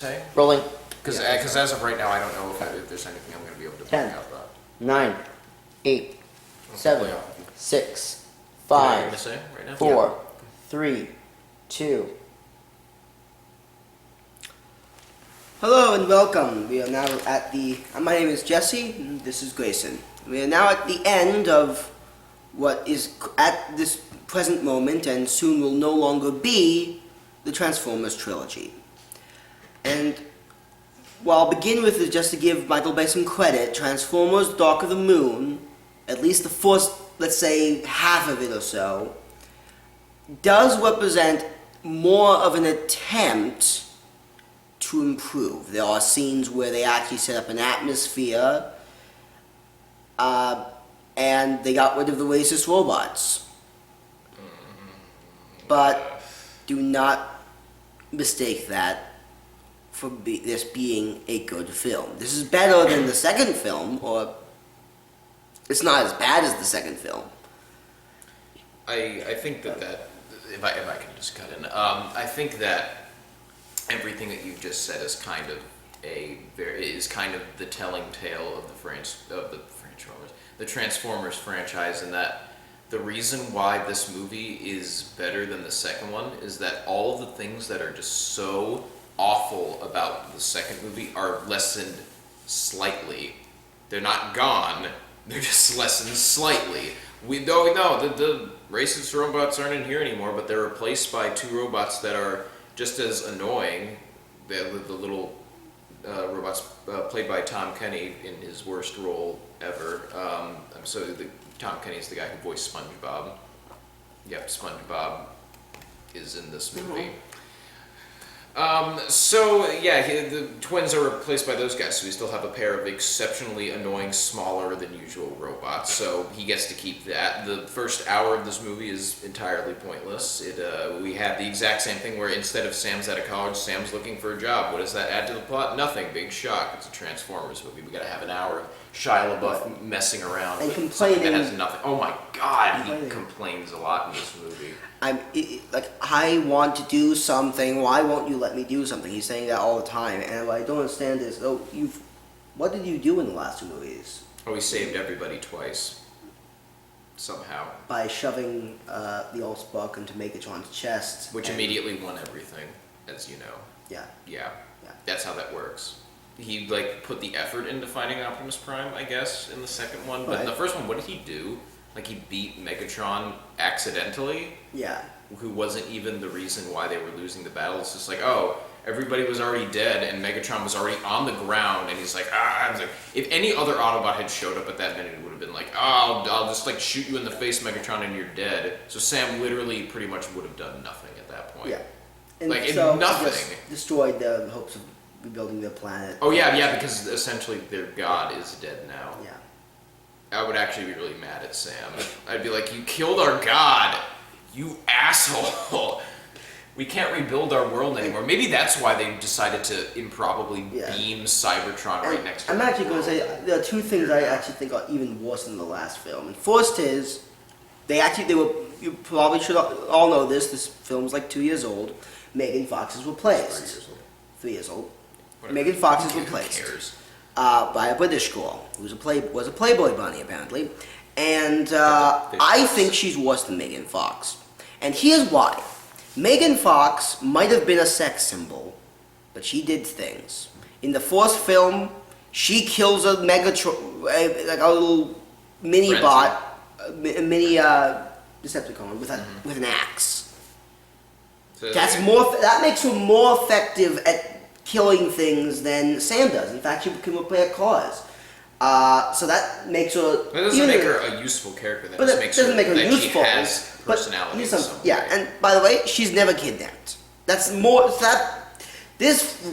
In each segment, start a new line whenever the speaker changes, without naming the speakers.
Say?
Rolling.
Because as of right now, I don't know if there's anything I'm going to be able to
10,
bring out. But
9, 8, 7, 6,
What are you
5,
going to say right now?
4, 3, 2.
Hello and welcome. We are now at the. My name is Jesse. And this is Grayson. We are now at the end of what is at this present moment and soon will no longer be the Transformers trilogy. And well, I'll begin with it just to give Michael Bay some credit. Transformers: Dark of the Moon, at least the first, let's say, half of it or so, does represent more of an attempt to improve. There are scenes where they actually set up an atmosphere, and they got rid of the racist robots. But do not mistake that for this being a good film. This is better than the second film, or it's not as bad as the second film.
I think that if I can just cut in, I think that everything that you've just said is kind of the telling tale of the Transformers franchise, and that the reason why this movie is better than the second one is that all of the things that are just so awful about the second movie are lessened slightly. They're not gone, they're just lessened slightly. We know the racist robots aren't in here anymore, but they're replaced by two robots that are just as annoying. The little robots played by Tom Kenny in his worst role ever. Tom Kenny is the guy who voiced SpongeBob. Yep, SpongeBob is in this movie. The twins are replaced by those guys, so we still have a pair of exceptionally annoying, smaller than usual robots, so he gets to keep that. The first hour of this movie is entirely pointless. We have the exact same thing where instead of Sam's out of college, Sam's looking for a job. What does that add to the plot? Nothing. Big shock. It's a Transformers movie. We gotta have an hour of Shia LaBeouf messing around
And
with something that
complaining.
has nothing. Oh my god, he complains a lot in this movie.
I want to do something. Why won't you let me do something? He's saying that all the time, and what I don't understand is, what did you do in the last two movies?
Oh, he saved everybody twice. Somehow.
By shoving the Allspark into Megatron's chest,
Which immediately won everything, as you know.
Yeah.
Yeah.
Yeah.
That's how that works. He put the effort into finding Optimus Prime, I guess, in the second one. But in the first one, what did he do? He beat Megatron accidentally?
Yeah.
Who wasn't even the reason why they were losing the battle. It's just everybody was already dead and Megatron was already on the ground, and he's like, if any other Autobot had showed up at that minute, it would have been like, I'll just shoot you in the face, Megatron, and you're dead. So Sam literally pretty much would have done nothing at that point.
Yeah. And
nothing.
Just destroyed the hopes of rebuilding their planet.
Oh yeah, because essentially their god is dead now.
Yeah.
I would actually be really mad at Sam. I'd be like, you killed our god, you asshole. We can't rebuild our world anymore. Maybe that's why they decided to improbably beam Cybertron right next to
I'm
them.
actually going to say there are two things I actually think are even worse than the last film. And first is, you probably should all know this film's 2 years old. Megan Fox is replaced.
3 years old.
3 years old.
Whatever.
Megan Fox is
Who
replaced.
cares?
By a British girl who was a Playboy bunny apparently, and I think she's worse than Megan Fox, and here's why. Megan Fox might have been a sex symbol, but she did things. In the first film, she kills a Megatron, a little mini
Frenzy.
bot, a mini Decepticon with an axe.
So
That makes her more effective at killing things than Sam does. In fact, she can repair cars. So that makes her.
That doesn't make her a useful character. That
But
just
that
makes
doesn't
her
make her
that
useful.
she has
But
personality.
here's
in
some-
some
yeah,
way.
and by the way, she's never kidnapped. That's more that.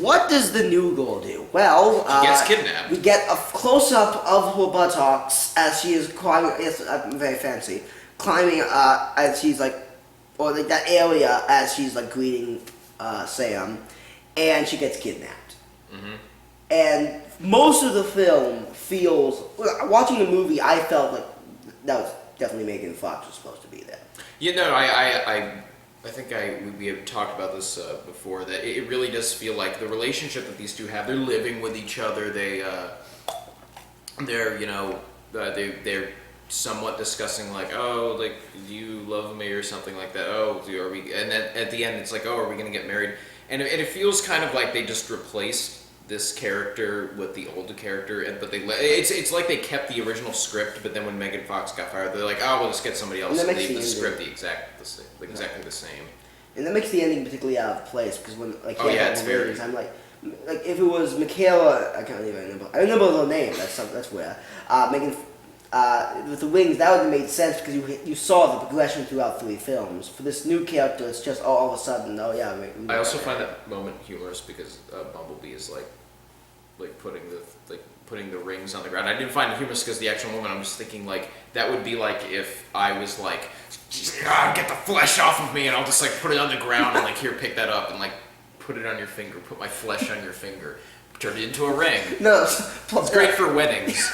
What does the new girl do? Well,
She gets kidnapped.
We get a close up of her buttocks as she is climbing. Yes, I'm very fancy. Climbing as she's that area as she's greeting Sam, and she gets kidnapped. And most of the film feels, watching the movie, I felt like that was definitely Megan Fox was supposed to be there.
I I think we have talked about this before, that it really does feel like the relationship that these two have. They're living with each other. They're they're somewhat discussing like, oh, like, do you love me or something like that. Oh, are we? And then at the end, it's like, oh, are we gonna get married? And it feels kind of like they just replaced this character with the older character, but it's like they kept the original script, but then when Megan Fox got fired, they're like, oh, we'll just get somebody else
And
to
that makes
leave
the
the
ending-
script exactly the same.
And that makes the ending particularly out of place because when like
Oh, yeah, it's very-
I'm like if it was Michaela, I can't even remember. I remember the name. That's where Megan with the wings, that would have made sense because you saw the progression throughout 3 films. For this new character, it's just all of a sudden, oh yeah.
I also find that moment humorous because Bumblebee is like putting the rings on the ground. I didn't find it humorous because the actual moment, I'm just thinking like that would be like if I was like, get the flesh off of me, and I'll just like put it on the ground and like here, pick that up and like put it on your finger, put my flesh on your finger, turn it into a ring.
No,
It's great for weddings.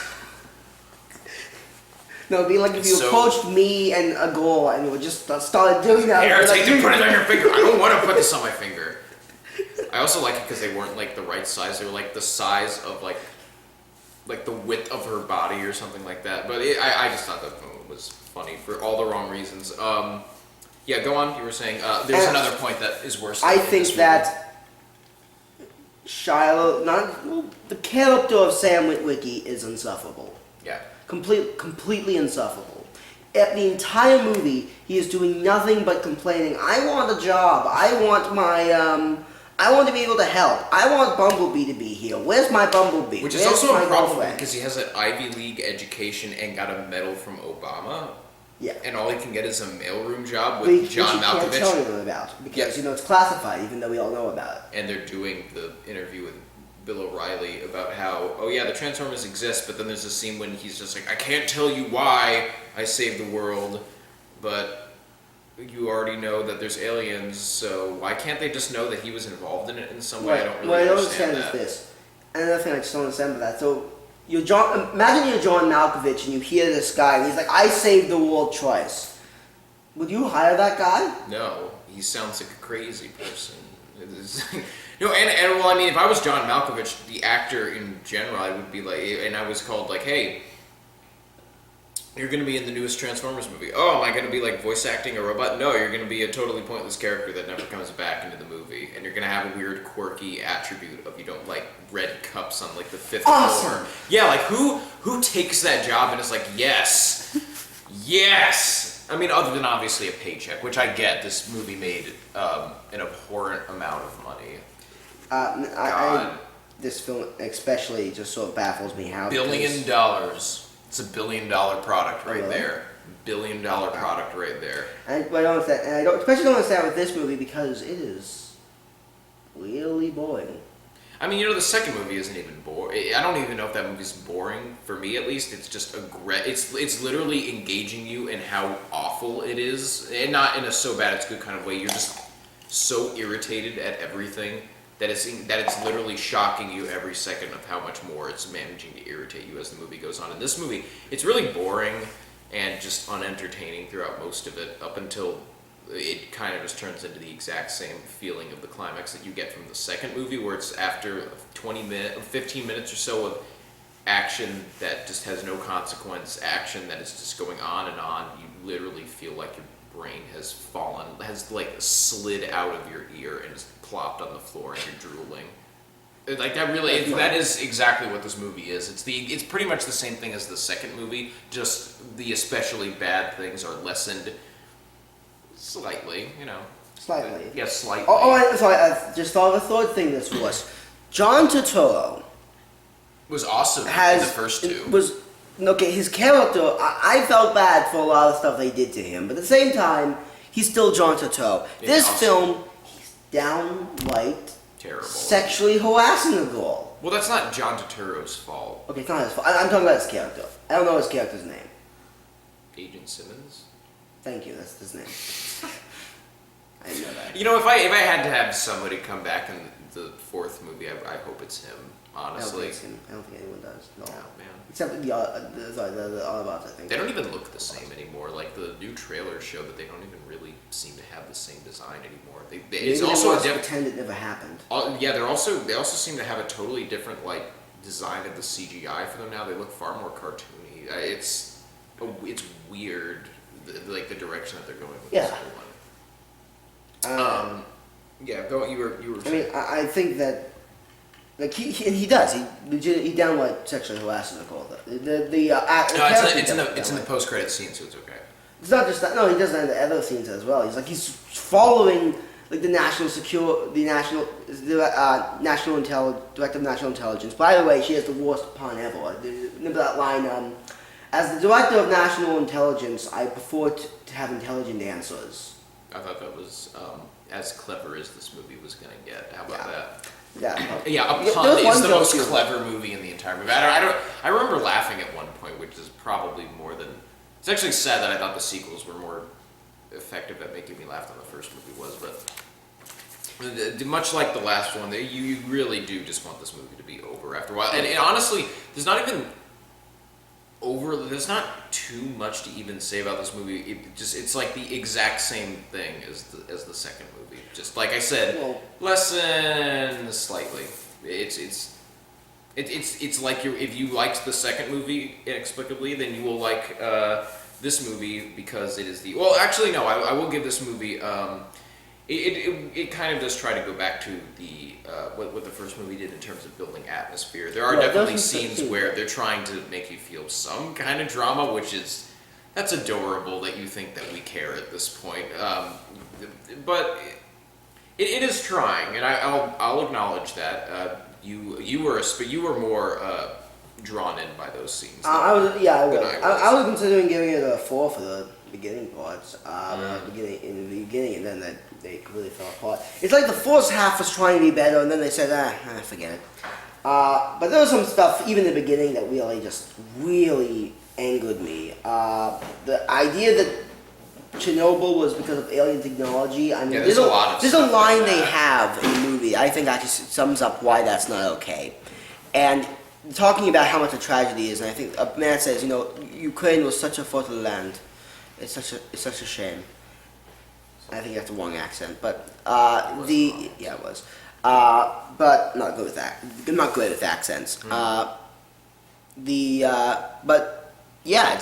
No, it'd be like if you
So-
approached me and a girl and you would just started doing that.
Here,
I'd be
take
like,
it, put it on your finger. I don't want to put this on my finger. I also like it because they weren't like the right size. They were like the size of like the width of her body or something like that. But I just thought that moment was funny for all the wrong reasons. Yeah, go on. You were saying there's
And
another point that is worse.
I
in this
think
movie.
that the character of Sam Witwicky is insufferable.
Yeah.
Completely insufferable. At the entire movie, he is doing nothing but complaining. I want a job. I want I want to be able to help. I want Bumblebee to be here. Where's my Bumblebee?
Which is
Where's
also
my
a problem
girlfriend?
because he has an Ivy League education and got a medal from Obama,
Yeah.
and all he can get is a mailroom job
Which
with John
you can't tell
Malkovich.
anyone about because
Yeah.
it's classified, even though we all know about it.
And they're doing the interview with Bill O'Reilly about how, oh yeah, the Transformers exist, but then there's a scene when he's just like, I can't tell you why I saved the world, but you already know that there's aliens, so why can't they just know that he was involved in it in some way? I don't really
what I don't
understand
understand
that.
is this. Another thing I just don't understand about that. So you're imagine you're John Malkovich and you hear this guy and he's like, I saved the world twice. Would you hire that guy?
No, he sounds like a crazy person. It is- no, and well, I mean, if I was John Malkovich, the actor in general, I would be like, and I was called like, hey, you're going to be in the newest Transformers movie. Oh, am I going to be like voice acting a robot? No, you're going to be a totally pointless character that never comes back into the movie, and you're going to have a weird, quirky attribute of you don't like red cups on like the 5th
Awesome.
floor. Yeah, like who takes that job and is like, yes, yes. I mean, other than obviously a paycheck, which I get. This movie made an abhorrent amount of money. God.
This film especially just sort of baffles me how
$1 billion. It's a $1 billion product right
Really?
there. $1 billion product right there.
And I don't understand, and especially don't understand with this movie because it is really boring.
I mean, you know, the second movie isn't even boring. I don't even know if that movie's boring. For me, at least, it's just it's literally engaging you in how awful it is, and not in a so bad it's good kind of way. You're just so irritated at everything that it's literally shocking you every second of how much more it's managing to irritate you as the movie goes on. In this movie, it's really boring and just unentertaining throughout most of it, up until it kind of just turns into the exact same feeling of the climax that you get from the second movie, where it's after 15 minutes or so of action that just has no consequence, action that is just going on and on. You literally feel like your brain has like slid out of your ear and just plopped on the floor and you're drooling. Like that is exactly what this movie is. It's pretty much the same thing as the second movie, just the especially bad things are lessened slightly, you know.
Slightly.
Yeah, slightly.
Sorry, I just thought of a third thing this was. John Turturro
Was awesome in
has
the first two.
Okay, his character, I felt bad for a lot of stuff they did to him, but at the same time, he's still John Turturro.
Yeah,
This
awesome.
film, he's downright
Terrible.
sexually harassing a girl.
Well, that's not John Turturro's fault.
Okay, it's not his fault. I'm talking about his character. I don't know his character's name.
Agent Simmons.
Thank you, that's his name. I didn't know that.
You know, if I had to have somebody come back and the fourth movie, I hope it's him.
I don't
Honestly,
think it's him. I don't think anyone does. No.
oh man.
Except the Autobots, I think.
They don't even look the same anymore. Like the new trailers show that they don't even really seem to have the same design anymore. It's
Maybe
also
they
a
want to
different.
pretend it never happened.
Yeah, they also seem to have a totally different like design of the CGI for them now. They look far more cartoony. It's weird, like the direction that they're going with
Yeah.
this whole one. Yeah, go. You were.
I mean, I think that, like he does. He downright sexually harasses Nicole.
It's in the post credit scene, so it's okay.
It's not just that. No, he does that in the other scenes as well. He's following like the national director of national intelligence. By the way, she has the worst pun ever. Remember that line? As the director of national intelligence, I prefer to have intelligent answers.
I thought that was as clever as this movie was going to get. How about that?
Yeah.
Yeah, a
There
pun
was
is
one
the
joke
most
too.
clever movie in the entire movie. I remember laughing at one point, which is probably more than. It's actually sad that I thought the sequels were more effective at making me laugh than the first movie was, but much like the last one, you really do just want this movie to be over after a while. And honestly, there's not too much to even say about this movie. It's like the exact same thing as the second movie. Just like I said,
Well-
lessen slightly. It's like if you liked the second movie inexplicably, then you will like this movie because it is the. Well, actually, no. I will give this movie. It kind of does try to go back to the what the first movie did in terms of building atmosphere. There are
Well, it
definitely
doesn't
scenes
succeed.
where they're trying to make you feel some kind of drama, that's adorable that you think that we care at this point. But it is trying, and I'll acknowledge that you were more drawn in by those scenes.
I was.
than
I was considering giving it a 4 for the beginning parts. In the beginning, and then they completely fell apart. It's like the first half was trying to be better, and then they said, forget it. But there was some stuff even in the beginning that really angered me. The idea that Chernobyl was because of alien technology. I mean,
Yeah, there's a lot of
there's a
stuff
line
like
they
that.
have in the movie. I think actually sums up why that's not okay. And talking about how much a tragedy is, and I think a man says, Ukraine was such a fertile land. It's such a shame. I think that's the wrong accent, but it was. But not good with that. Not good with accents. But yeah,